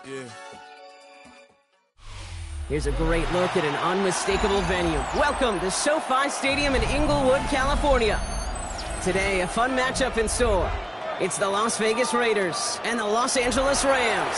Yeah. Here's a great look at an unmistakable venue. Welcome to SoFi Stadium in Inglewood, California. Today, a fun matchup in store. It's the Las Vegas Raiders and the Los Angeles Rams.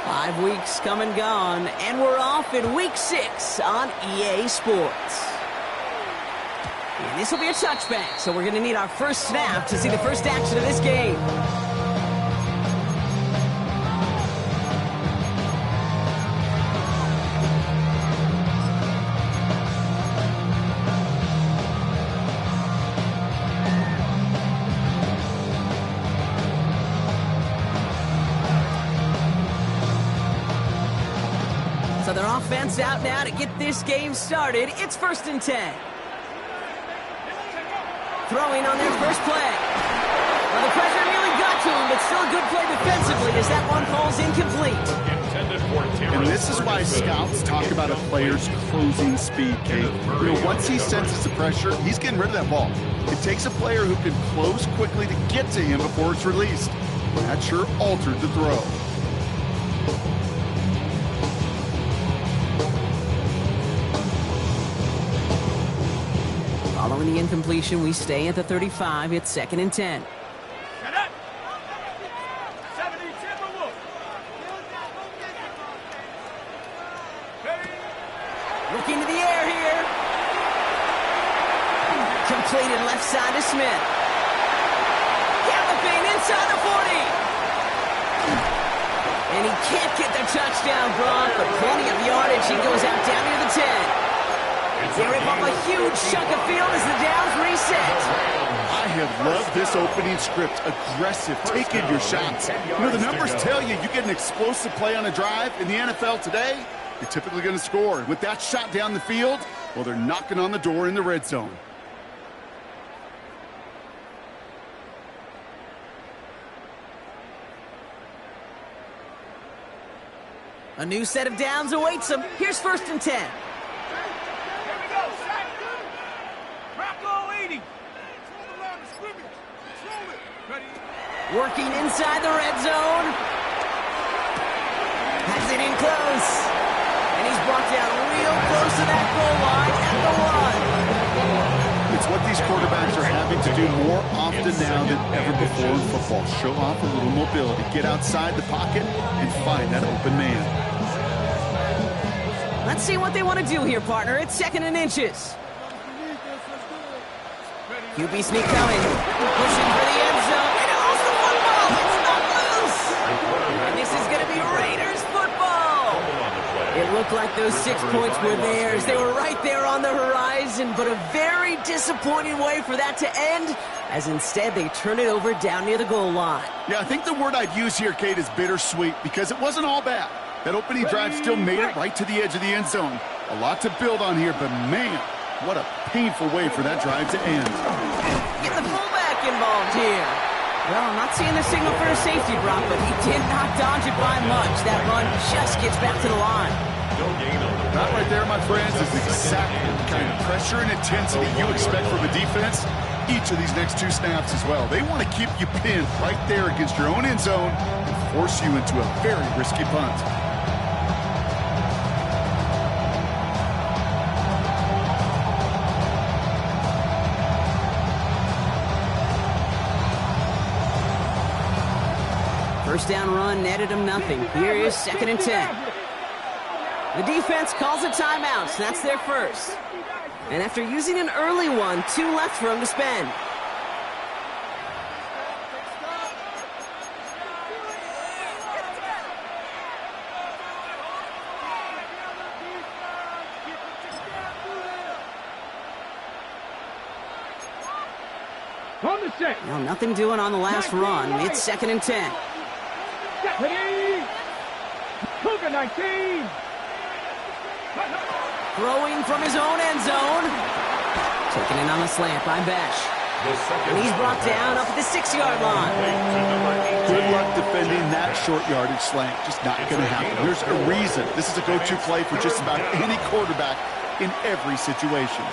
Five weeks come and gone, and we're off in Week 6 on EA Sports. And this will be a touchback, so we're going to need our first snap to see the first action of this game. So their offense out now to get this game started. It's 1st and 10. Throwing on their first play. Well, the pressure nearly got to him, but still a good play defensively as that one falls incomplete. And this is why scouts talk about a player's closing speed, Kate. Once he senses the pressure, he's getting rid of that ball. It takes a player who can close quickly to get to him before it's released. That sure altered the throw. Following the incompletion, we stay at the 35. It's 2nd and 10. Looking to the air here. Completed left side to Smith. Galloping inside the 40. And he can't get the touchdown, Braun, but plenty of yardage. He goes out down near the 10. They rip up a huge chunk of field as the downs reset. I have loved this opening script. Aggressive, taking your shots. The numbers tell you get an explosive play on a drive. In the NFL today, you're typically going to score. With that shot down the field, well, they're knocking on the door in the red zone. A new set of downs awaits them. Here's 1st and 10. Working inside the red zone. Has it in close. And he's brought down real close to that goal line at the 1. It's what these quarterbacks are having to do more often now than ever before in football. Show off a little mobility. Get outside the pocket and find that open man. Let's see what they want to do here, partner. It's 2nd and inches. QB sneak coming. Pushing for the end zone. And it lost the football. It's not loose. And this is going to be Raiders football. It looked like those 6 points were theirs. They were right there on the horizon, but a very disappointing way for that to end, as instead they turn it over down near the goal line. Yeah, I think the word I'd use here, Kate, is bittersweet, because it wasn't all bad. That opening drive still made it right to the edge of the end zone. A lot to build on here, but man, what a painful way for that drive to end. Get the fullback involved here. Well, I'm not seeing the signal for a safety, Brock, but he did not dodge it by much. That run just gets back to the line. That right there, my friends, is exactly the kind of pressure and intensity you expect from a defense. Each of these next 2 snaps as well. They want to keep you pinned right there against your own end zone and force you into a very risky punt. First down run netted him nothing. Here is 2nd and 10. The defense calls a timeout, so that's their first. And after using an early one, 2 left for him to spend. Well, nothing doing on the last run. It's 2nd and 10. Throwing from his own end zone. Taking it on the slant by Besh. And he's brought down up at the 6-yard line. Good luck defending that short yardage slant. Just not going to happen. There's a reason. This is a go-to play for just about any quarterback in every situation.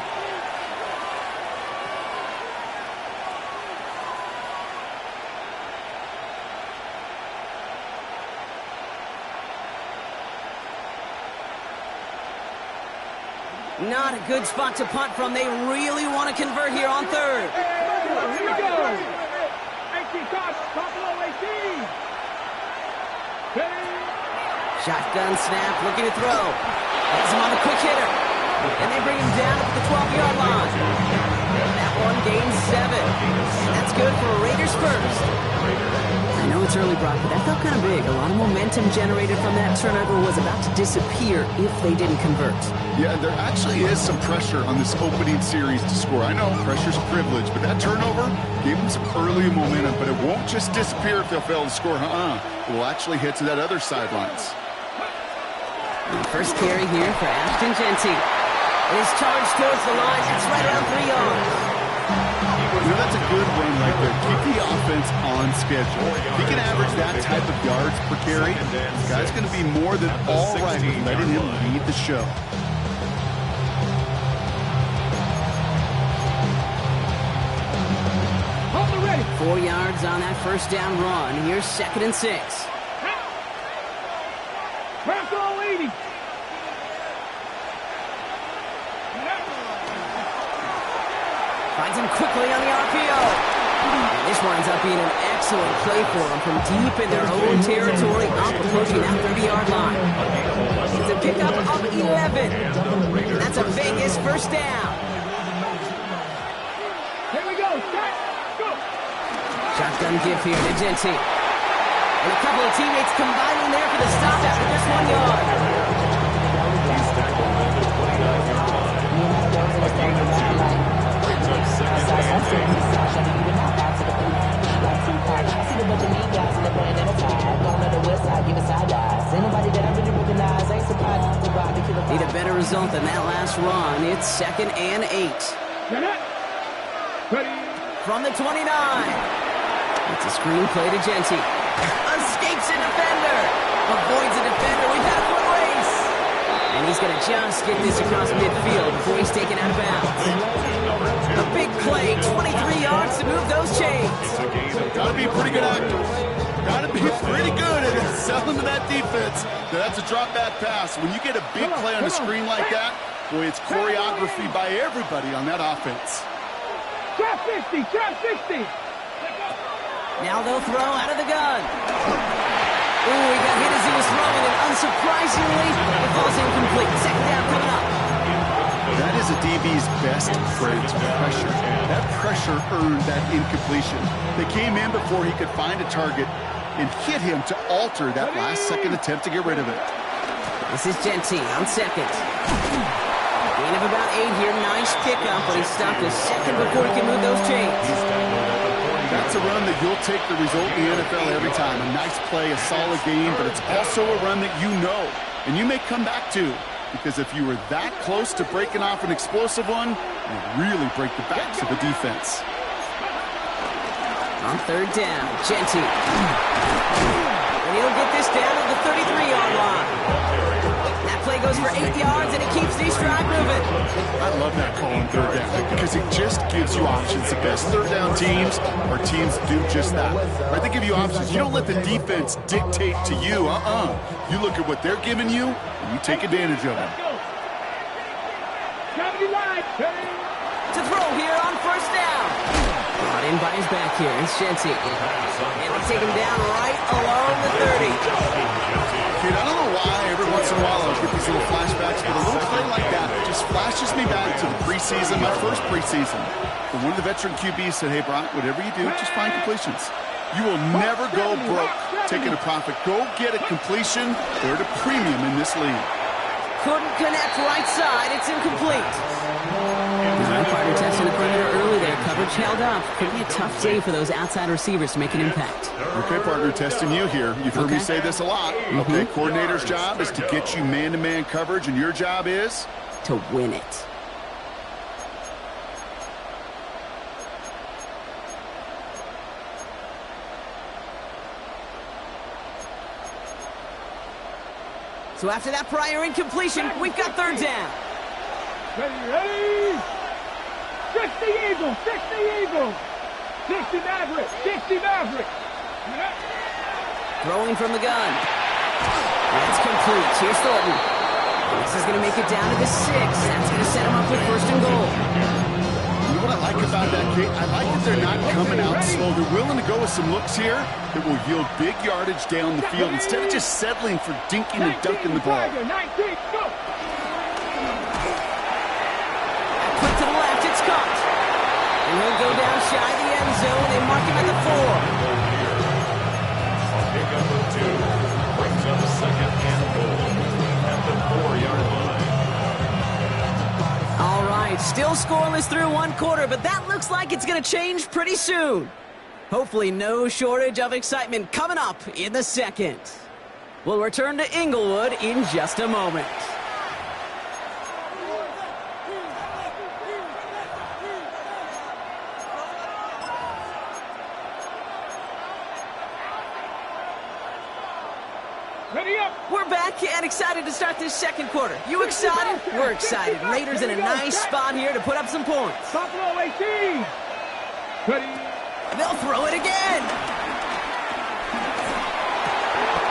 Not a good spot to punt from. They really want to convert here on third. Here we go. 18 top below 18. Shotgun snap, looking to throw. Has him on a quick hitter. And they bring him down at the 12-yard line. That one gains 7. And that's good for a Raiders first. I know it's early, Brock, but that felt kind of big. A lot of momentum generated from that turnover was about to disappear if they didn't convert. Yeah, there actually is some pressure on this opening series to score. I know pressure's a privilege, but that turnover gave them some early momentum, but it won't just disappear if they'll fail to score. It will actually hit to that other sidelines. First carry here for Ashton Genty. It is charged towards the line. That's right around 3 yards. That's a good run right there. Keep the offense on schedule. If he can average that type of yards per carry, this guy's going to be more than all right with letting him lead the show. Hold it ready. 4 yards on that first down run. Here's 2nd and 6. Press all 80. Finds him quickly on the RPO. And this winds up being an excellent play for them from deep in their own territory, up approaching that 30-yard line. It's a pickup of 11. That's a Vegas first down. Here we go. Start. Go. Shotgun give here to Genty. And a couple of teammates combining there for the stop after just 1 yard. Need a better result than that last run. It's 2nd and 8. Ready. From the 29. It's a screen play to Genty. Escapes a defender. Avoids a defender. We've had a foot race. And he's going to just get this across midfield before he's taken out of bounds. A big play, 23 yards to move those chains. Got to be pretty good actors. Got to be pretty good at selling to that defense. That's a drop back pass. When you get a big play on a screen like that, boy, it's choreography by everybody on that offense. Trap 60. Trap 60. Now they'll throw out of the gun. Ooh, he got hit as he was throwing, and unsurprisingly, it falls incomplete. 2nd down coming up. That is a DB's best friend, pressure. That pressure earned that incompletion. They came in before he could find a target and hit him to alter that last-second attempt to get rid of it. This is Genty on 2nd. Gain of about 8 here. Nice pickup, but he stopped a second before he can move those chains. That's a run that you'll take the result in the NFL every time. A nice play, a solid game, but it's also a run that you know and you may come back to, because if you were that close to breaking off an explosive one, you really break the backs of the defense. On 3rd down, Genty. And he'll get this down to the 33-yard line. That play goes for 8 yards, and it keeps these drive moving. I love that call on 3rd down because it just gives you options. The best 3rd down teams are teams that do just that. Right? They give you options. You don't let the defense dictate to you. You look at what they're giving you, and you take advantage of it. To throw here on 1st down. Brought in by his back here. It's Genty. And they take him down right along the 30. Dude, I don't know why every once in a while I'll get these little flashbacks, but a little play like that just flashes me back to the preseason, my first preseason. But one of the veteran QBs said, hey, Brock, whatever you do, just find completions. You will never go broke taking a profit. Go get a completion. They're at a premium in this league. Couldn't connect right side. It's incomplete. Partner testing the perimeter early there. Coverage held up. Could be a tough day for those outside receivers to make an impact. Okay, partner, testing you here. You've heard me say this a lot. Okay, coordinator's job is to get you man-to-man coverage, and your job is? To to win it. So after that prior incompletion, we've got third down. Ready? 60 Eagles, 60 Eagles. 60 Mavericks, 60 Mavericks. Throwing from the gun. That's complete. Here's Thornton. This is going to make it down to the 6. That's going to set him up with first and goal. You know what I like about that, Kate? I like that they're not coming out slow. They're willing to go with some looks here that will yield big yardage down the field instead of just settling for dinking and dunking the ball. 19, go. Quick to the left, it's caught. And he'll go down shy of the end zone. They mark him at the 4. On pickup of 2, brings up second and goal at the 4-yard line. All right, still scoreless through one quarter, but that looks like it's going to change pretty soon. Hopefully no shortage of excitement coming up in the second. We'll return to Inglewood in just a moment. Ready up. We're back and excited to start this second quarter. You excited? We're excited. Raiders in a nice spot here to put up some points. Buffalo 18. Ready. They'll throw it again.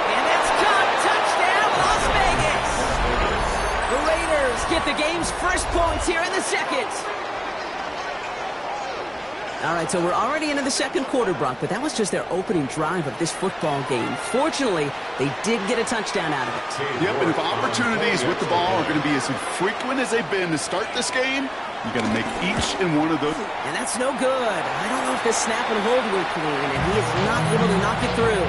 And that's caught. Touchdown, Las Vegas. The Raiders get the game's first points here in the second. All right, so we're already into the second quarter, Brock, but that was just their opening drive of this football game. Fortunately, they did get a touchdown out of it. Yep, and if opportunities with the ball are going to be as frequent as they've been to start this game, you got to make each and one of those. And that's no good. I don't know if the snap and hold were clean, and he is not able to knock it through.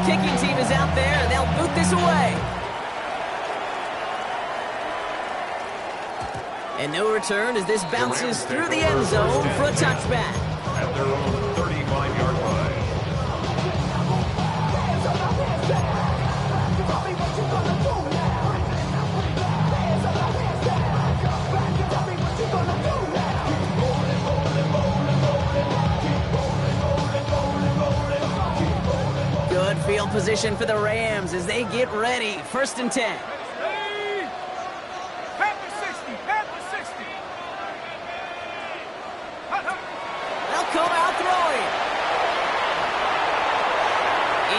Kicking team is out there, and they'll boot this away. And no return as this bounces through the end zone for a touchback. At their own 35-yard line. Good field position for the Rams as they get ready. First and 10. Panther 60, Panther 60. They'll come out throwing.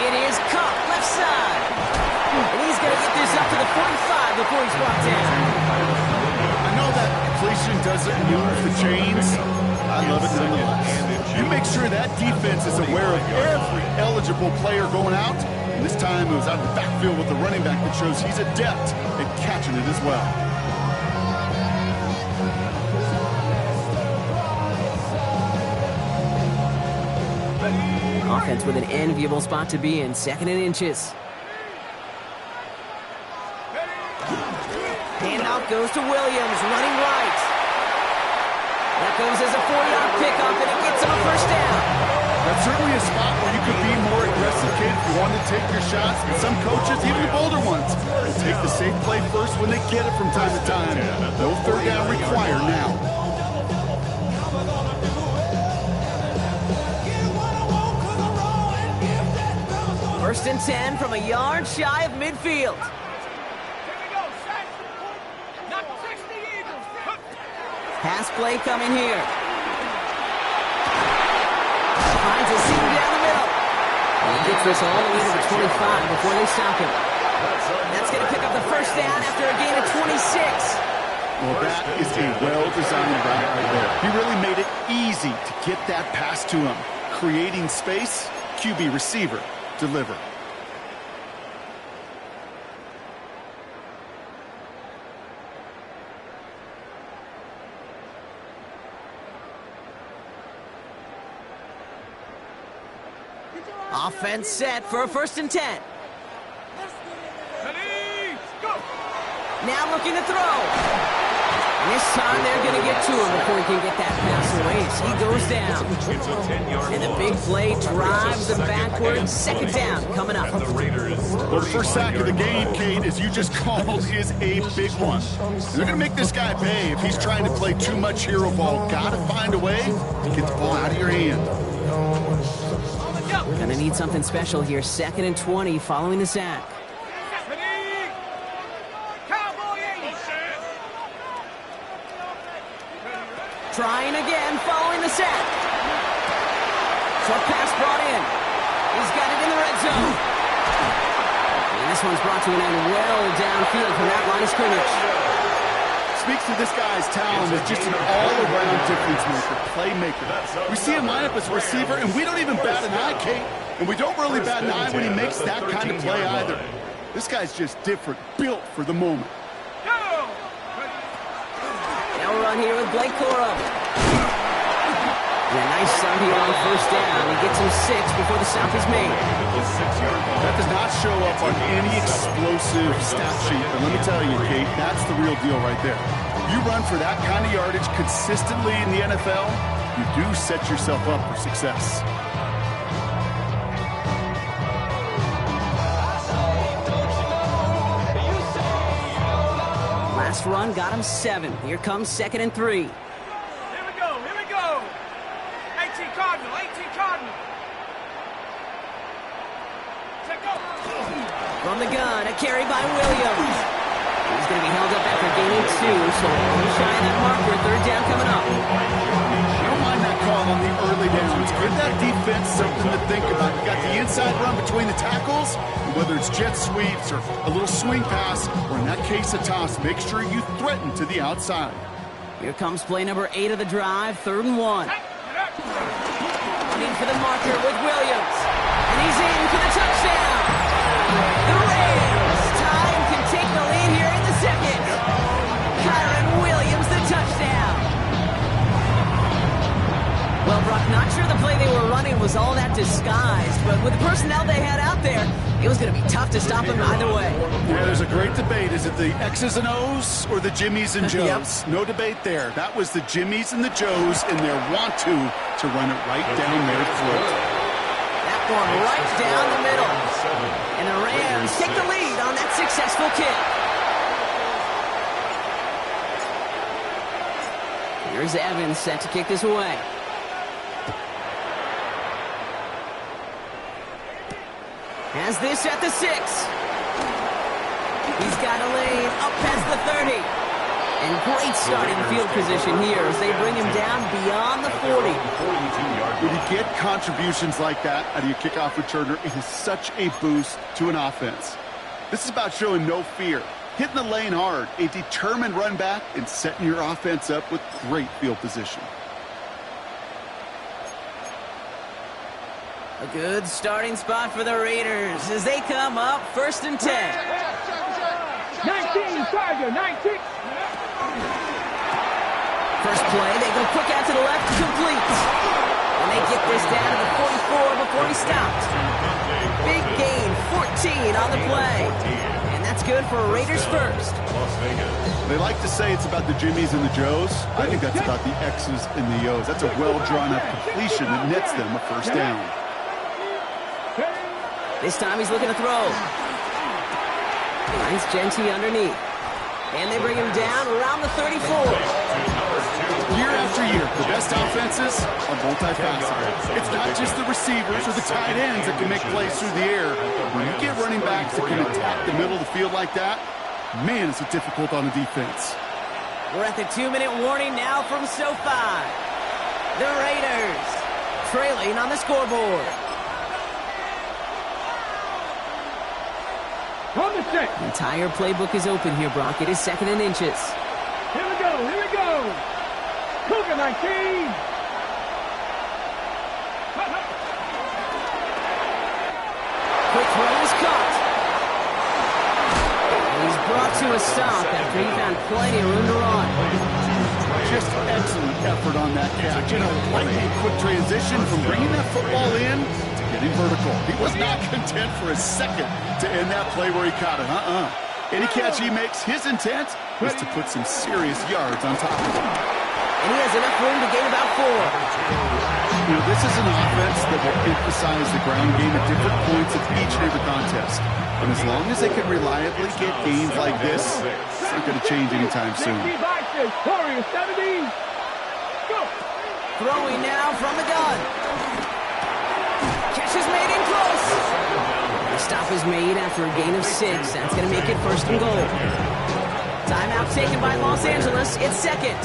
It is caught left side. And he's going to get this up to the 45 before he's brought down. I know that completion doesn't move the chains. I love it nonetheless. You make sure that defense is aware of every eligible player going out. And this time it was out of the backfield with the running back that shows he's adept at catching it as well. Offense with an enviable spot to be in, second and inches. Handoff goes to Williams, running right. That goes as a 4-yard pickup, and it gets him a first down. That's certainly a spot where you could be more aggressive, kid, if you want to take your shots. And some coaches, even the bolder ones, will take the safe play first when they get it from time to time. No third down required now. First and 10 from a yard shy of midfield. Pass play coming here. Finds a seam down the middle. And he gets this all the way to the 25 before they stop him. That's going to pick up the first down after a gain of 26. Well, that is a well-designed route right there. He really made it easy to get that pass to him. Creating space, QB receiver, deliver. Offense set for a first and 10. Ready, go. Now looking to throw. And this time they're going to get to him before he can get that pass away as he goes down. It's a 10-yard And the big play drives them backwards. Second down coming up. And the Raiders. Well, the first sack of the game, Kate, as you just called, is a big one. And they're going to make this guy pay if he's trying to play too much hero ball. Got to find a way to get the ball out of your hand. Going to need something special here. 2nd and 20 following the sack. Trying again following the sack. Short pass brought in. He's got it in the red zone. And this one's brought to an end well downfield from that line of scrimmage. Speaks to this guy's talent as just an all-around difference maker, playmaker. We see him line up as a receiver, and we don't even bat an eye, Kate. And we don't really bat an eye when he makes that kind of play either. This guy's just different, built for the moment. Now we're on here with Blake Corum. And a nice start here on first down. He gets him 6 before the stop is made. That does not show up on any explosive stat sheet. But let me tell you, Kate, that's the real deal right there. You run for that kind of yardage consistently in the NFL, you do set yourself up for success. Last run got him 7. Here comes 2nd and 3. Here we go, here we go. 18 Cardinal, 18 Cardinal. Check go. From the gun, a carry by Williams. He's going to be held up after gaining 2, so he's shy of that marker. 3rd down coming up. I don't mind that call on the early downs. Give that defense something to think about. You got the inside run between the tackles, whether it's jet sweeps or a little swing pass, or in that case a toss, make sure you threaten to the outside. Here comes play number 8 of the drive, 3rd and 1. Running for the marker with Williams. And he's in for the touchdown. The Rams tie and can take the lead here in the 2nd. Kyron Williams, the touchdown. Well, Brock, not sure the play they were running was all that disguised, but with the personnel they had out there, it was going to be tough to stop him either way. Yeah, there's a great debate. Is it the X's and O's or the Jimmies and Joes? Yep. No debate there. That was the Jimmies and the Joes in their want-to run it right down their throat. That one right down the middle. And the Rams take the lead on that successful kick. Here's Evans set to kick this away. Has this at the 6. He's got a lane up past the 30. And great starting field position here as they bring him down beyond the 40. When you get contributions like that out of your kickoff returner, it is such a boost to an offense. This is about showing no fear, hitting the lane hard, a determined run back, and setting your offense up with great field position. A good starting spot for the Raiders as they come up 1st and 10. 19, Tiger, 19. First play, they go quick out to the left, complete. And they get this down to the 44 before he stopped. Big gain, 14 on the play. And that's good for Raiders first. They like to say it's about the Jimmies and the Joes. I think that's about the X's and the O's. That's a well-drawn-up completion that nets them a first down. This time he's looking to throw. Finds Genty underneath. And they bring him down around the 34. Year after year, the best offenses are multifaceted. It's not just the receivers or the tight ends that can make plays through the air. When you get running backs that can attack the middle of the field like that, man, it's difficult on the defense. We're at the 2-minute warning now from SoFi. The Raiders trailing on the scoreboard. On the set. The entire playbook is open here, Brock. It is 2nd and inches. Here we go, here we go. Cougar 19. Quick throw is caught. And he's brought to a stop after he found plenty of room to run. Just excellent effort on that catch. You know, lightning quick transition from bringing that football in to getting vertical. He was not content for a second to end that play where he caught it. Any catch he makes, his intent is to put some serious yards on top of it. And he has enough room to gain about 4. You know, this is an offense that will emphasize the ground game at different points of each and every contest. And as long as they can reliably get gains like this, it's not going to change anytime soon. Warriors 70. Go. Throwing now from the gun. Catch is made in close. The stop is made after a gain of 6. That's going to make it 1st and goal. Timeout taken by Los Angeles. It's 2nd.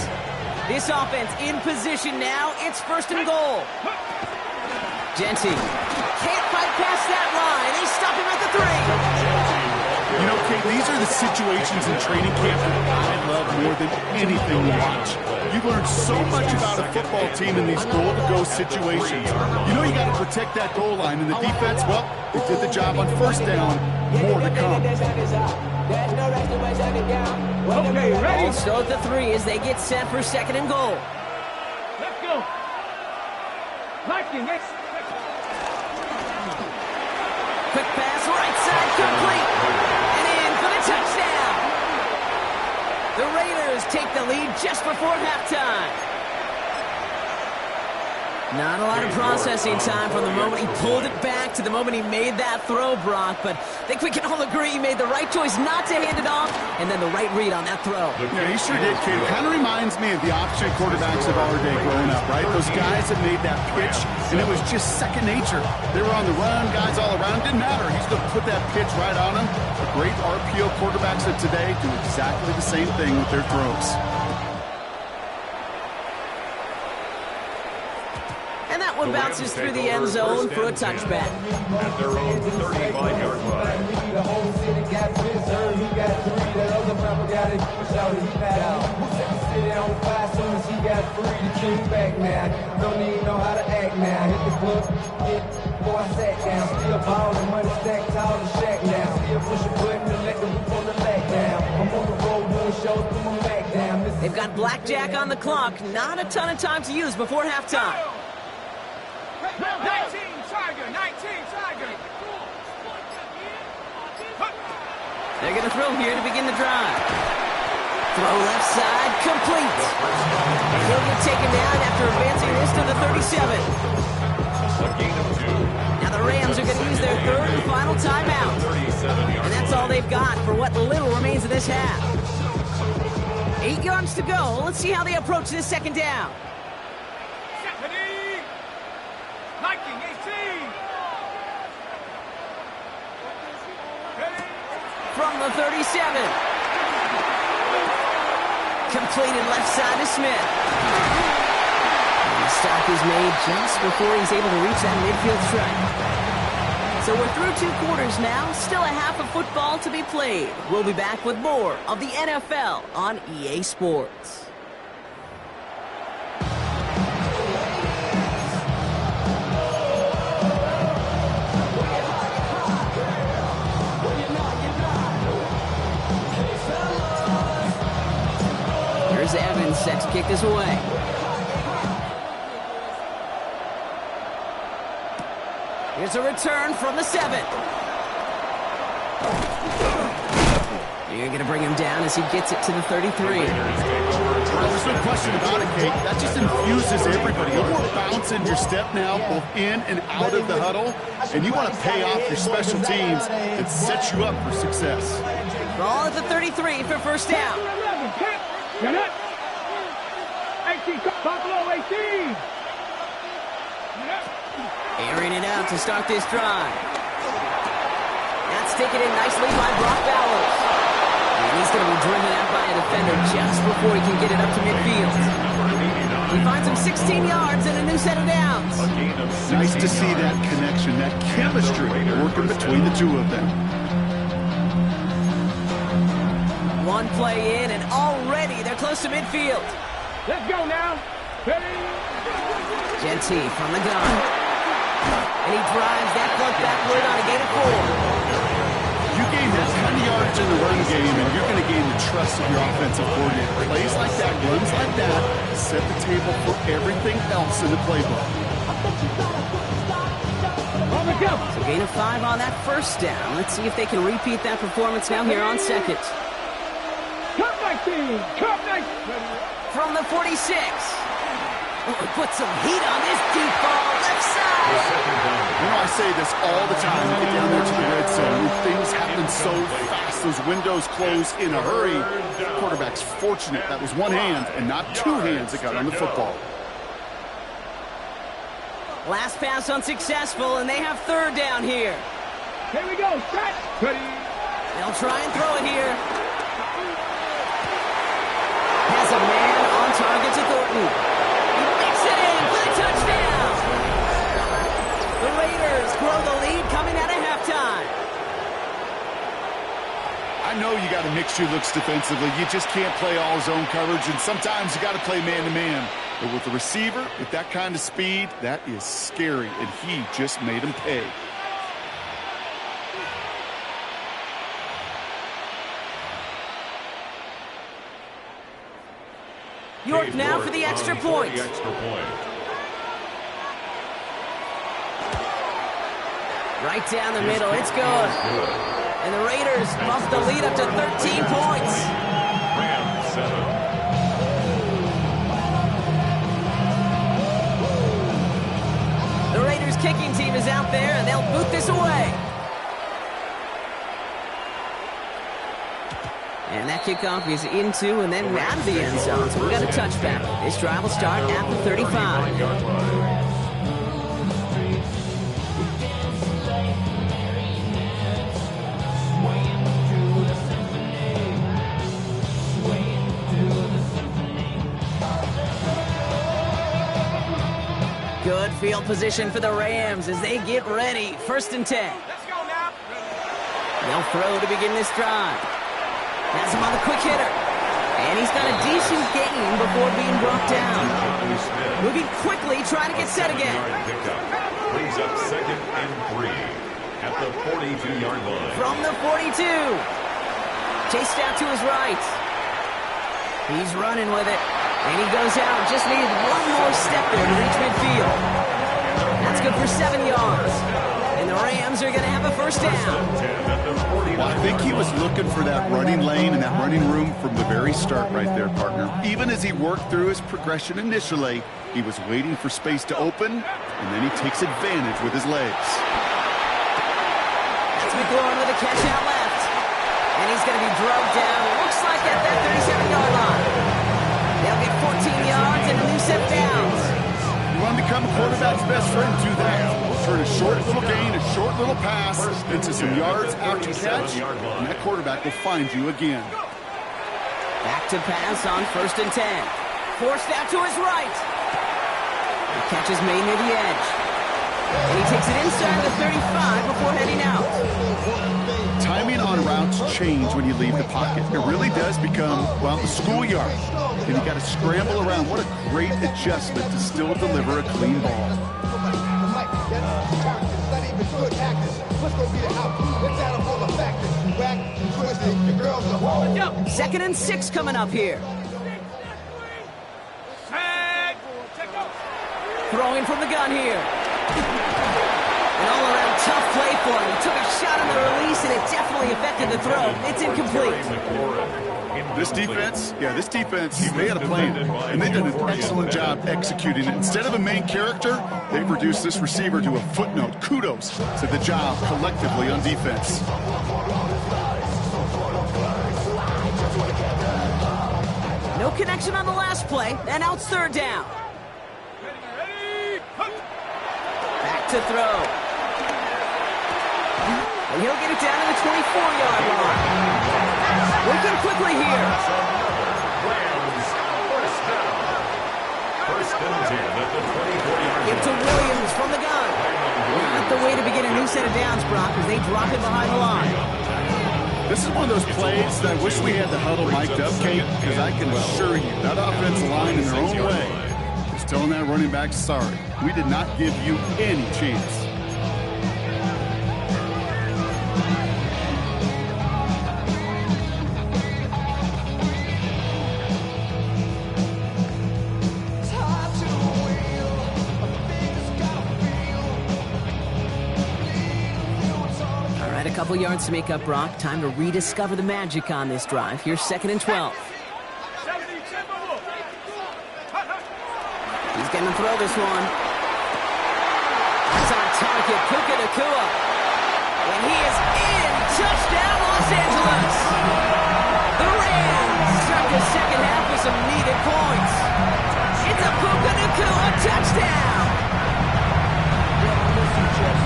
This offense in position now. It's 1st and goal. Genty can't fight past that line. They stop him at the 3. You know, Kate, these are the situations in training camp that I love more than anything to watch. You learn so much about a football team in these goal-to-go situations. You know you got to protect that goal line, and the defense, well, they did the job on 1st down. More to come. Okay, ready? Also at the 3 as they get set for 2nd and goal. Let's go. Viking, Quick pass, right side, complete. And in for the touchdown. The Raiders take the lead just before halftime. Not a lot of processing time from the moment he pulled it back to the moment he made that throw, Brock. But I think we can all agree he made the right choice not to hand it off, and then the right read on that throw. Yeah, he sure did, Kate. It kind of reminds me of the option quarterbacks of our day growing up, right? Those guys that made that pitch, and it was just second nature. They were on the run, guys all around. Didn't matter. He's going to put that pitch right on him. The great RPO quarterbacks of today do exactly the same thing with their throws. And that one bounces through the end zone for a touchback. At their own 35-yard line. The whole city got preserved. He got 3. That other rapper got it. Shouted, he pat out. City on 5 soon as he got 3. The king back now. Don't even know how to act now. Hit the club, get boy I sat down. Still ballin', money stacked tall and shack now. Still push a button to let the roof on the back down. I'm on the road doing shows, put my back down. They've got blackjack on the clock. Not a ton of time to use before halftime. 19 Tiger, 19 Tiger. They're going to throw here to begin the drive. Throw left side, complete. And he'll get taken down after advancing this to the 37. A gain of 2. Now the Rams are going to use their 3rd and final timeout. And that's all they've got for what little remains of this half. 8 yards to go. Let's see how they approach this 2nd down. Viking 18. From the 37. Completed left side to Smith. And the stop is made just before he's able to reach that midfield strike. So we're through 2 quarters now. Still a half of football to be played. We'll be back with more of the NFL on EA Sports. Here's Evans set to kick this away. Here's a return from the 7. You're going to bring him down as he gets it to the 33. There's no question about it, Kate. That just infuses everybody. You're more bounce in your step now, both in and out of the huddle, and you want to pay off your special teams and set you up for success. Ball at the 33 for 1st down. 18, Buffalo 18. Airing it out to start this drive. That's taken in nicely by Brock Bowers. And he's going to be driven out by a defender just before he can get it up to midfield. He finds him 16 yards and a new set of downs. Nice to see that connection, that chemistry working between the 2 of them. One play in, and already they're close to midfield. Let's go now. Ready? Genty from the gun. And he drives that clock backward on a gain of 4. You gain that kind of yards in the run game, and you're going to gain the trust of your offensive coordinator. Plays like that, runs like that, set the table for everything else in the playbook. On the Go. So gain of 5 on that first down. Let's see if they can repeat that performance now here on second. Cup 19. Cup 19. From the 46. Oh, put some heat on this deep ball. Left side. You know, I say this all the time. You get down there to the red zone, things happen so fast. Those windows close in a hurry. The quarterback's fortunate. That was one hand and not two hands that got on the football. Last pass unsuccessful, and they have third down here. Here we go. Set. Ready. They'll try and throw it here. Has a man on target to Thornton. He makes it in for the touchdown. The Raiders grow the lead coming out of halftime. I know you got to mix your looks defensively. You just can't play all zone coverage, and sometimes you got to play man-to-man. But with the receiver, with that kind of speed, that is scary, and he just made him pay. York now for the extra point. Right down the middle, it's good. And the Raiders bump the lead up to 13 points. Rams 7. The Raiders kicking team is out there, and they'll boot this away. And that kickoff is into and then out of the end zone. So we got a touchback. This drive will start at the 35. Good field position for the Rams as they get ready. 1st and 10. Let's go now. They'll throw to begin this drive. Has him on the quick hitter. And he's got a decent gain before being brought down. Moving quickly, trying to get set again. Brings up 2nd and 3 at the 42-yard line. From the 42. Chased out to his right. He's running with it. And he goes out. Just needed one more step there to reach midfield. That's good for 7 yards. And the Rams are going to have a first down. Well, I think he was looking for that running lane and that running room from the very start right there, partner. Even as he worked through his progression initially, he was waiting for space to open, and then he takes advantage with his legs. That's McLaurin with a catch out left. And he's going to be drugged down. Looks like at that 37-yard line. They'll get 14 yards and a new set of downs. You want to become a quarterback's best friend, do that. Turn a short little gain, a short little pass into some yards after catch, and that quarterback will find you again. Back to pass on 1st and 10. Forced out to his right. The catch is made near the edge. And he takes it inside the 35 before heading out. Timing on routes change when you leave the pocket. It really does become, well, a schoolyard. And you got to scramble around. What a great adjustment to still deliver a clean ball. 2nd and 6 coming up here. Throwing from the gun here. An all-around tough play for him. He took a shot on the release, and it definitely affected the throw. It's incomplete. This defense, they had a plan, and they did an excellent job executing it. Instead of a main character, they've reduced this receiver to a footnote. Kudos to the job collectively on defense. No connection on the last play, and now it's 3rd down. Back to throw. And he'll get it down to the 24-yard line. Working quickly here. Rams, first and 10 at the 24-yard Give to Williams from the gun. Not the way to begin a new set of downs, Brock, as they drop it behind the line. This is one of those plays that I wish we had the huddle mic'd up, Kate, because I can assure you that offensive line in their own way is telling that running back, sorry, we did not give you any chance. A couple yards to make up, Brock. Time to rediscover the magic on this drive. Here's 2nd and 12. He's going to throw this one. That's on target. Puka Nacua. And he is in. Touchdown, Los Angeles. The Rams start the second half with some needed points. It's a Puka Nacua touchdown.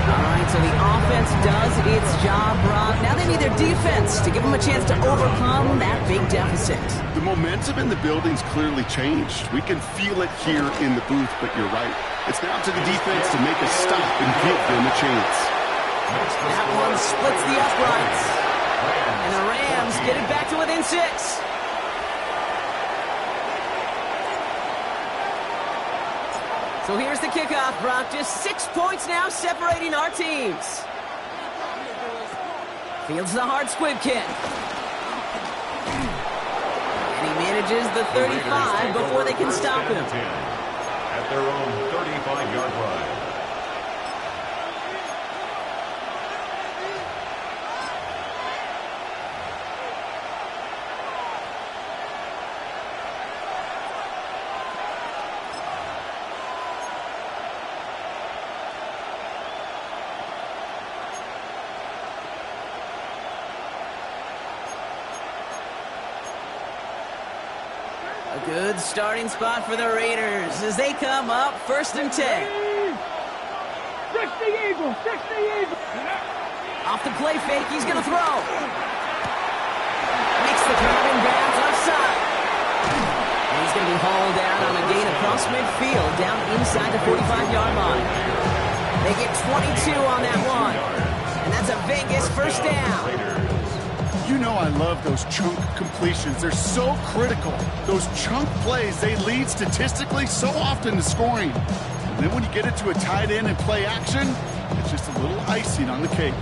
All right, so the offense does its job, Rob. Now they need their defense to give them a chance to overcome that big deficit. The momentum in the building's clearly changed. We can feel it here in the booth, but you're right. It's now to the defense to make a stop and give them a chance. That one splits the uprights. And the Rams get it back to within 6. So here's the kickoff, Brock. Just 6 points now separating our teams. Fields the hard squib kick. And he manages the 35 before they can stop him. At their own 35-yard line. A good starting spot for the Raiders as they come up 1st and 10. 60 Eagles, 60 Eagles. Off the play fake, he's going to throw. Makes the grab and bounds offside. And he's going to be hauled down on a gain across midfield down inside the 45-yard line. They get 22 on that one. And that's a Vegas first down. You know I love those chunk completions. They're so critical. Those chunk plays, they lead statistically so often to scoring. And then when you get it to a tight end and play action, it's just a little icing on the cake.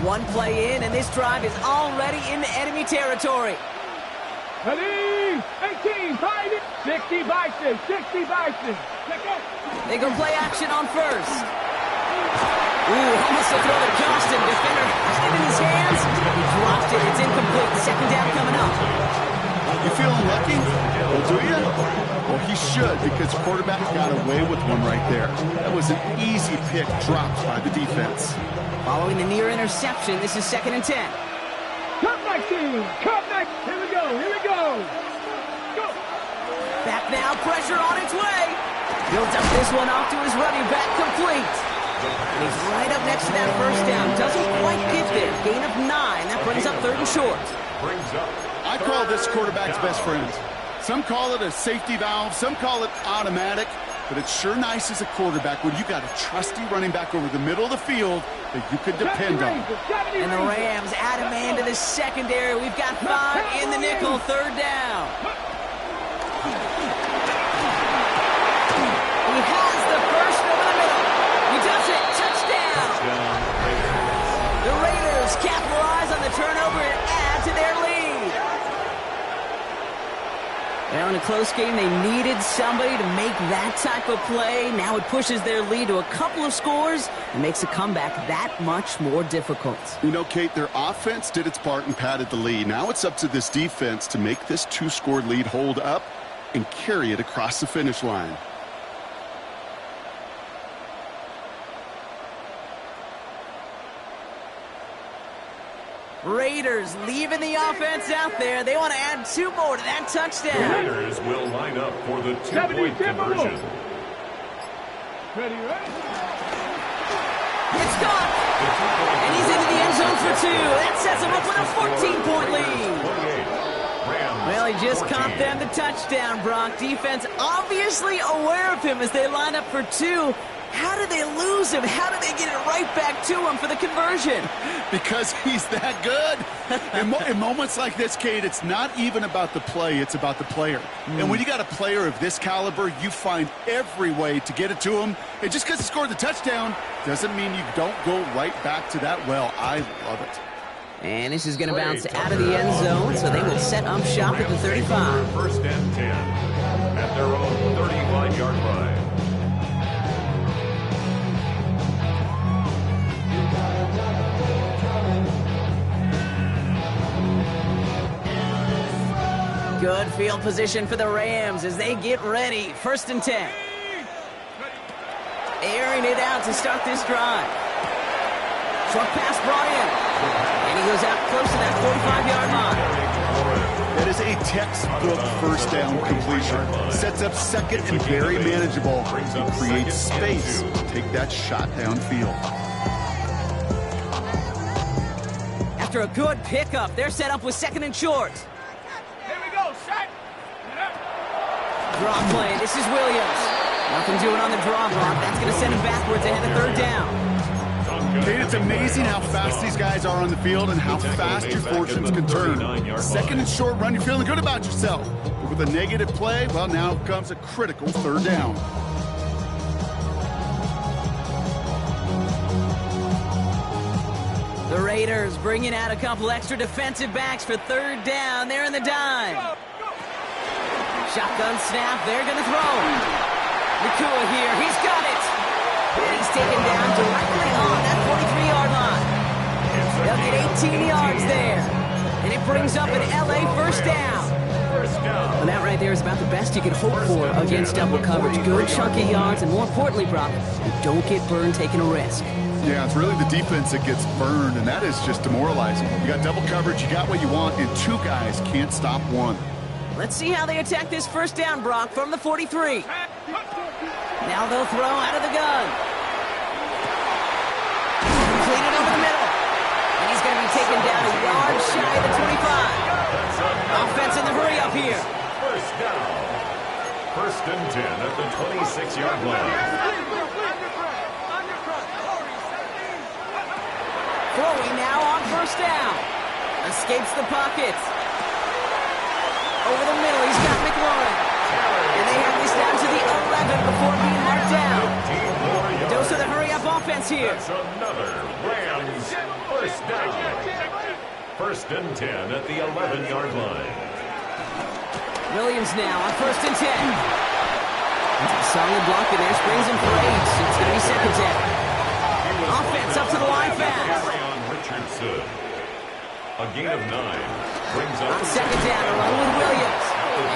One play in, and this drive is already into enemy territory. Ready? 18, 5, 60 Bison, 60 Bison. They go play action on first. Ooh, almost a throw to Johnston. Defender has it in his hands. He dropped it. It's incomplete. 2nd down coming up. You feeling lucky? Well, do you? Well, he should, because quarterback got away with one right there. That was an easy pick dropped by the defense. Following the near interception, this is 2nd and 10. Come back, team. Come back. Here we go. Here we go. Go. Back now. Pressure on its way. He'll dump this one off to his running back. Complete. And he's right up next to that first down. Doesn't quite get there. Gain of 9. That brings up 3rd and short. I call this quarterback's best friend. Some call it a safety valve. Some call it automatic. But it's sure nice as a quarterback when you got a trusty running back over the middle of the field that you could depend on. And the Rams add a man to the secondary. We've got 5 in the nickel. 3rd down. He has the first over the middle. He does it. Touchdown. The Raiders capitalize on the turnover and add to their lead. Well, in a close game, they needed somebody to make that type of play. Now it pushes their lead to a couple of scores and makes a comeback that much more difficult. You know, Kate, their offense did its part and padded the lead. Now it's up to this defense to make this 2-score lead hold up and carry it across the finish line. Raiders leaving the offense out there. They want to add 2 more to that touchdown. The Raiders will line up for the 2-point conversion. Ready, ready? It's gone. And he's into the end zone for 2. That sets him up with a 14-point lead. Well, he just caught them the touchdown, Brock. Defense obviously aware of him as they line up for 2. How did they lose him? How did they get it right back to him for the conversion? Because he's that good. In moments like this, Kate, it's not even about the play, it's about the player. And when you got a player of this caliber, you find every way to get it to him. And just because he scored the touchdown doesn't mean you don't go right back to that well. I love it. And this is going to bounce out of the end zone, so they will set up shop at the 35. 1st and 10 at their own 35-yard line. Good field position for the Rams as they get ready. 1st and 10. Airing it out to start this drive. Short pass brought in. And he goes out close to that 45-yard line. That is a textbook first down completion. Sets up second and very manageable. And creates space to take that shot downfield. After a good pickup, they're set up with 2nd and short. Here we go, set. Draw play. This is Williams. Nothing doing on the draw block. That's going to send him backwards ahead of 3rd down. Kate, it's amazing how fast these guys are on the field and how fast your fortunes can turn. 2nd and short run, you're feeling good about yourself. But with a negative play, well, now comes a critical 3rd down. The Raiders bringing out a couple extra defensive backs for 3rd down. They're in the dime. Shotgun snap. They're going to throw. Nakua here. He's got it. And he's taken down directly on that 43-yard line. They'll get 18 yards there. And it brings up an LA 1st down. Well, that right there is about the best you can hope for against double coverage. Good chunky yards, and more importantly, Brock, you don't get burned taking a risk. Yeah, it's really the defense that gets burned, and that is just demoralizing. You got double coverage, you got what you want, and 2 guys can't stop one. Let's see how they attack this 1st down, Brock, from the 43. Now they'll throw out of the gun. Completed over the middle. And he's going to be taken down a yard shy of the 25. Offense in the hurry up here. 1st down. 1st and 10 at the 26-yard line. Throwing now on 1st down. Escapes the pocket. Over the middle, he's got McLaurin. And they have this down to the 11 before being marked down. Dose of the hurry-up offense here. That's another Rams 1st down. 1st and 10 at the 11-yard line. Williams now on 1st and 10. Solid block in there, springs him for 8. It's going to be 2nd down. Offense up to the line fast. Richardson. A gain of 9. Brings up on 2nd down, along with Williams.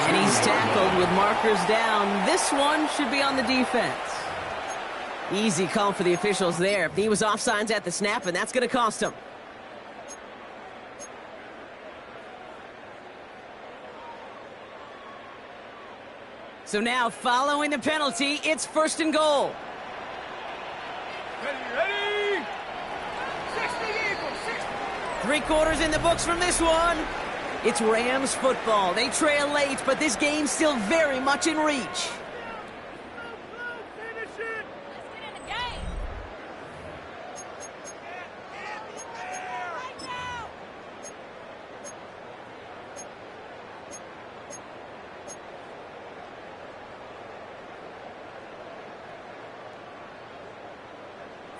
And he's tackled with markers down. This one should be on the defense. Easy call for the officials there. He was offsides at the snap, and that's going to cost him. So now, following the penalty, it's 1st and goal. Ready? 60 Eagles, 60. 3 quarters in the books from this one. It's Rams football. They trail late, but this game's still very much in reach. Finish it. Let's get in the game. Right now.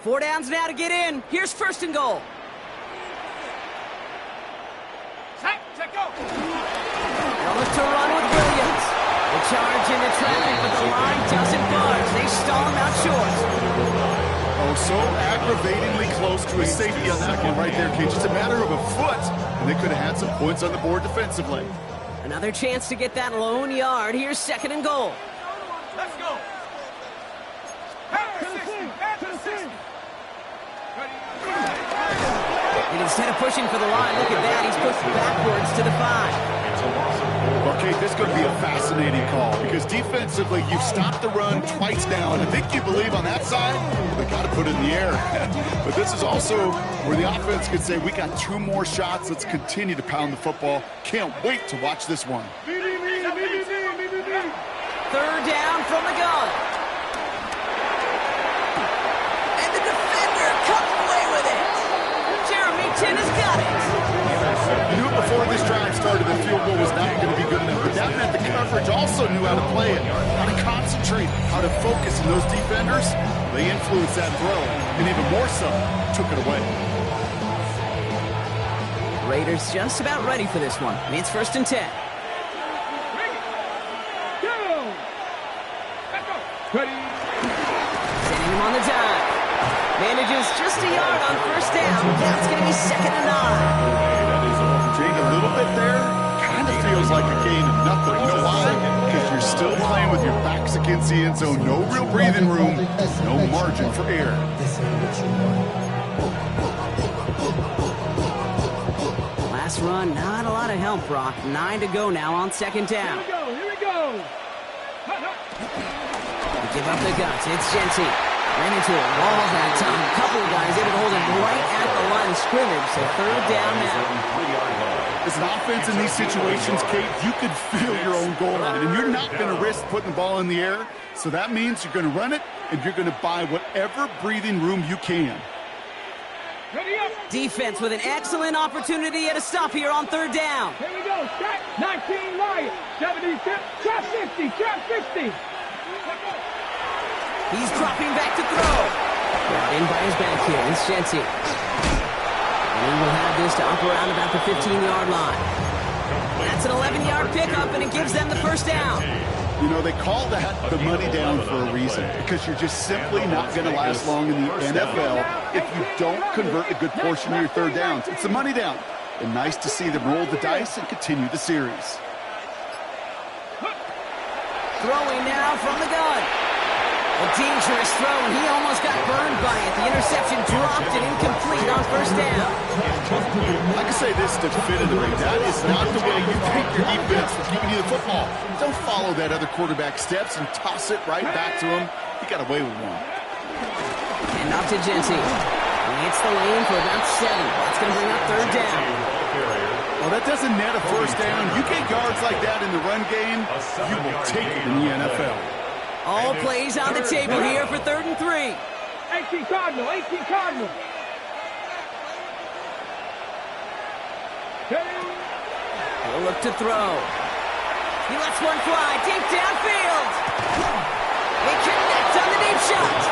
Four downs now to get in. Here's 1st and goal. Set, go. They'll look to run with Williams. The charge into traffic, but the line doesn't budge. They stall him out short. Oh, so aggravatingly close to a safety on that one right there, Kate. Just a matter of a foot, and they could have had some points on the board defensively. Another chance to get that lone yard. Here's 2nd and goal. Let's go. Back to 60. Back to 60. And instead of pushing for the line, look at that. He's pushed backwards to the 5. It's a loss of 4. Okay, this could be a fascinating call because defensively, you've stopped the run twice now, and I think you believe on that side, they got to put it in the air. But this is also where the offense could say, we got 2 more shots. Let's continue to pound the football. Can't wait to watch this one. 3rd down from the gun. And the defender comes away with it. Jeremy Chin has got it. You knew before this drive started the field goal was not going to be good enough, but that meant the coverage also knew how to play it, how to concentrate, how to focus, and those defenders, they influenced that throw, and even more so, took it away. Raiders just about ready for this one. It's 1st and 10. Ready. Sending him on the dime. Manages just a yard on 1st down. That's going to be 2nd and 9. Jane, a little bit there, kind of feel feels like a gain of nothing. You know why? Because you're still playing with your backs against the end zone. No real breathing room. No margin for error. Last run, not a lot of help, Brock. 9 to go now on second down. Here we go. Give up the guts. It's Genty. Ran into a wall that time. A couple of guys able to hold him right at the line of scrimmage. So third down now. As an offense in these situations, Kate, you could feel your own goal line. And you're not going to risk putting the ball in the air. So that means you're going to run it, and you're going to buy whatever breathing room you can. Defense with an excellent opportunity at a stop here on third down. Here we go. Strike 19 Lions. 76. Trap 50. Trap 50. He's dropping back to throw. Brought in by his back here. It's Genty. And he will have this to up around about the 15-yard line. That's an 11-yard pickup, and it gives them the first down. You know, they call that the money down for a reason, because you're just simply not going to last long in the NFL if you don't convert a good portion of your third downs. It's the money down. And nice to see them roll the dice and continue the series. Throwing now from the gun. A dangerous throw, and he almost got burned by it. The interception dropped and incomplete on first down. I can say this definitively. That is not the way you thank your defense for giving you the football. Don't follow that other quarterback steps and toss it right back to him. He got away with one. And off to Genty. Hits the lane for about 7. That's going to bring up third down. Well, that doesn't net a first down. You get yards like that in the run game, you will take it in the NFL. All plays on the table here for 3rd and 3. 18 Cardinal. 18 Cardinal. He'll look to throw. He lets one fly deep downfield. He connects on the deep shot.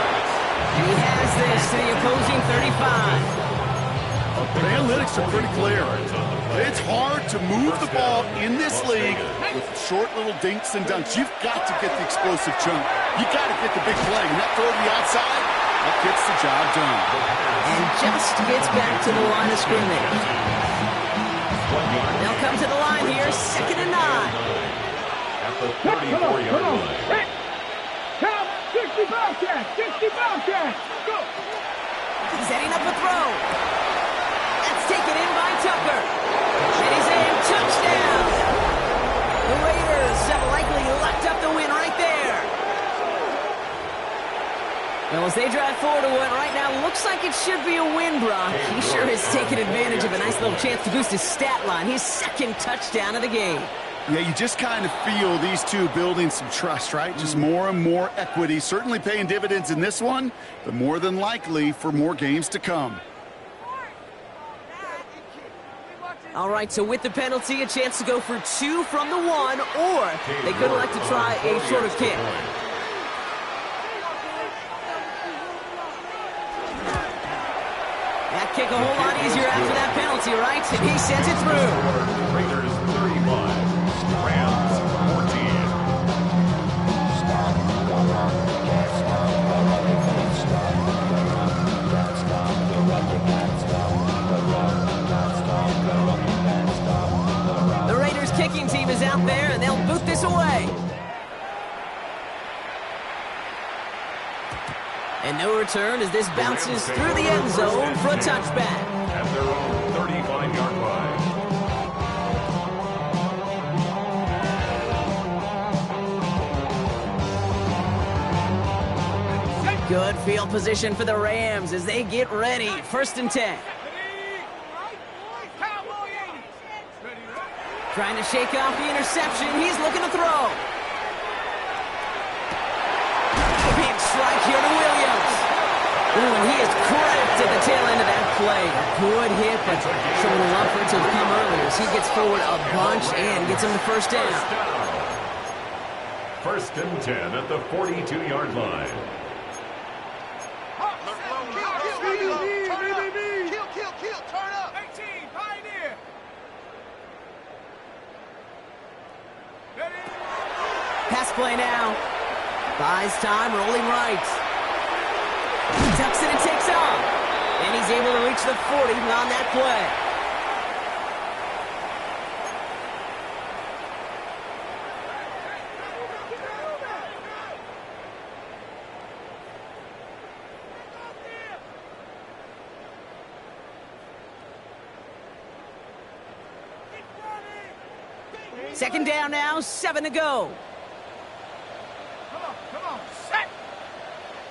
And he has this to the opposing 35. The analytics are pretty clear. It's hard to move the ball in this league with short little dinks and dunks. You've got to get the explosive chunk. You got to get the big play. And that throw to the outside, that gets the job done. And just gets back to the line of scrimmage. They'll come to the line here, 2nd and 9. At the 34-yard line. Hey, count 60 Bobcats. 60 Bobcats. Go. He's heading up a throw. That's taken in by Tucker. And he's in. Touchdown. The Raiders have likely locked up the win right there. Well, as they drive forward to what right now looks like it should be a win, Brock. He sure has taken advantage of a nice little chance to boost his stat line. His 2nd touchdown of the game. Yeah, you just kind of feel these two building some trust, right? Just more and more equity. Certainly paying dividends in this one, but more than likely for more games to come. All right, so with the penalty, a chance to go for 2 from the 1, or they could elect to try a shorter kick. That kick a whole lot easier after that penalty, right? And he sends it through. Raiders 35, Rams 14. The Raiders kicking team is out there, and they'll boot this away. And no return as this bounces through the end zone for a touchback. At their own 35-yard line. Good field position for the Rams as they get ready. 1st and 10. Trying to shake off the interception. He's looking to throw. Big strike here to Williams. Ooh, and he is cracked at the tail end of that play. Good hit, but showing a lot for it to have come earlier as he gets forward a bunch and gets him the first down. 1st and 10 at the 42-yard line. Kill, turn up. 18, Pioneer. Pass play now. Buys time, rolling right. Ducks it and takes off. And he's able to reach the 40 on that play. Second down now, 7 to go. Come on, set.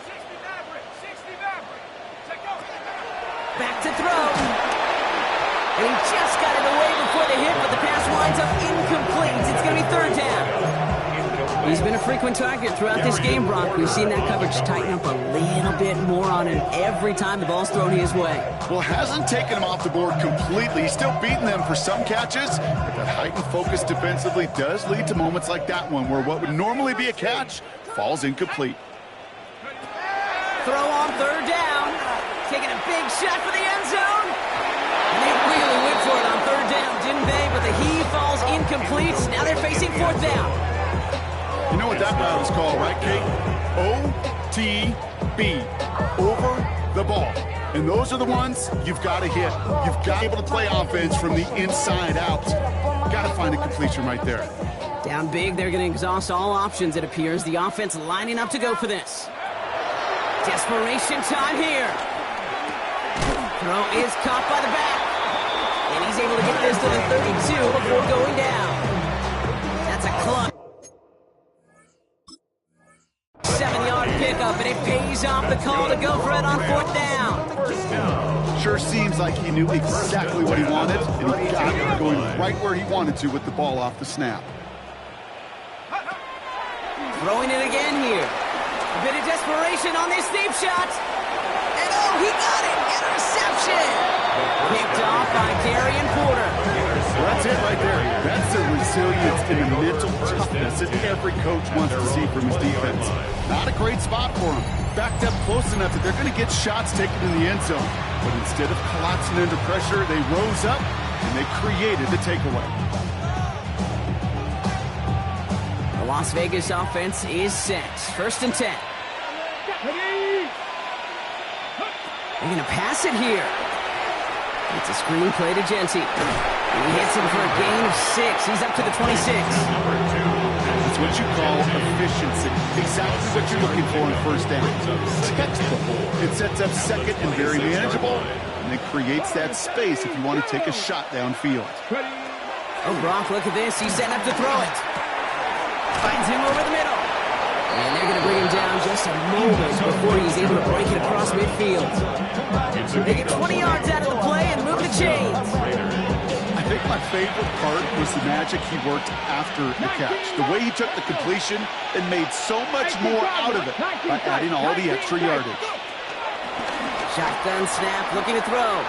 60 Maverick, 60 Maverick. Set go. Back to throw. And he just got it away before the hit, but the pass winds up incomplete. It's going to be third down. He's been a frequent target throughout this game, Brock. We've seen that coverage tighten up a little bit more on him every time the ball's thrown his way. Well, hasn't taken him off the board completely. He's still beating them for some catches. But that heightened focus defensively does lead to moments like that one, where what would normally be a catch falls incomplete. Throw on third down. Taking a big shot for the end zone. And they really went for it on third down, didn't they? But the heave falls incomplete. Now they're facing fourth down. You know what that route is called, right, Kate? OTB, over the ball. And those are the ones you've got to hit. You've got to be able to play offense from the inside out. Got to find a completion right there. Down big, they're going to exhaust all options, it appears. The offense lining up to go for this. Desperation time here. Throw is caught by the back. And he's able to get this to the 32 before going down. That's a clutch. 7-yard pickup, and it pays off the call to go for it on fourth down. Sure seems like he knew exactly what he wanted, and he got it going right where he wanted to with the ball off the snap. Throwing it again here. A bit of desperation on this deep shot. And oh, he got it! Interception! Picked off by Darian Porter. Well, that's it right there. That's the resilience and the mental toughness that every coach wants to see from his defense. Not a great spot for him. Backed up close enough that they're going to get shots taken in the end zone. But instead of collapsing under pressure, they rose up and they created the takeaway. The Las Vegas offense is set. First and 10. They're going to pass it here. It's a screen play to Genty. He hits him for a gain of 6. He's up to the 26. It's what you call efficiency. Exactly what you're looking for in first down. Textbook. It sets up second and very manageable, and it creates that space if you want to take a shot downfield. Oh, Brock, look at this. He's setting up to throw it. Finds him over the middle. And they're going to bring him down just a moment before he's able to break it across midfield. They get 20 yards out of the play and move the chains. I think my favorite part was the magic he worked after the catch. The way he took the completion and made so much more out of it by adding all the extra yardage. Shotgun snap, looking to throw.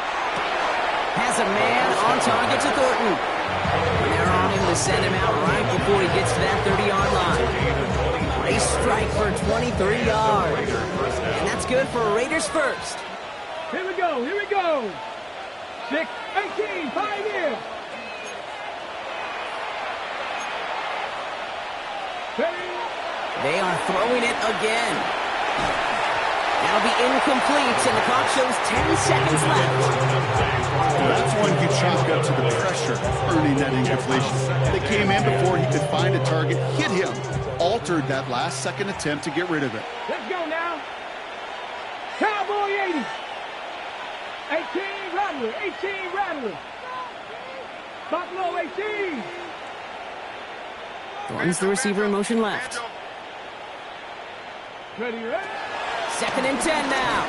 Has a man on target to Thornton. And they're on him to send him out right before he gets to that 30-yard line. They strike for 23 yards. And that's good for Raiders first. Here we go, here we go. 6, 18, 5 years. They are throwing it again. That'll be incomplete, and the clock shows 10 seconds left. That's one you chalk up to the pressure earning that incompletion. They came in before he could find a target, hit him, altered that last second attempt to get rid of it. Let's go now. Cowboy 80. 18 Rattler, 18 Rattler. Buffalo 18. Thornton's the receiver in motion left. Ready, ready. Second and 10 now.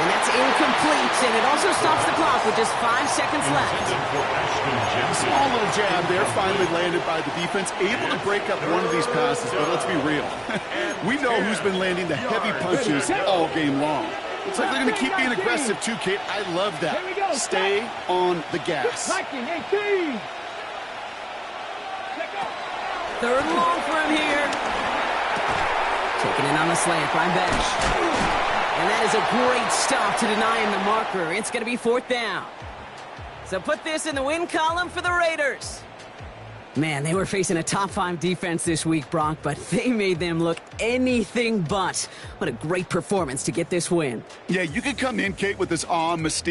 And that's incomplete, and it also stops the clock with just 5 seconds left. Small little jab there, finally landed by the defense, able to break up one of these passes, but let's be real. We know who's been landing the heavy punches all game long. Looks like they're going to keep being aggressive too, Kate. I love that. Stay on the gas. Viking 18. Third and long for him here. Taking it on the slant by Besh. And that is a great stop to deny him the marker. It's going to be fourth down. So put this in the win column for the Raiders. Man, they were facing a top 5 defense this week, Brock, but they made them look anything but. What a great performance to get this win. Yeah, you could come in, Kate, with this awe and mystique.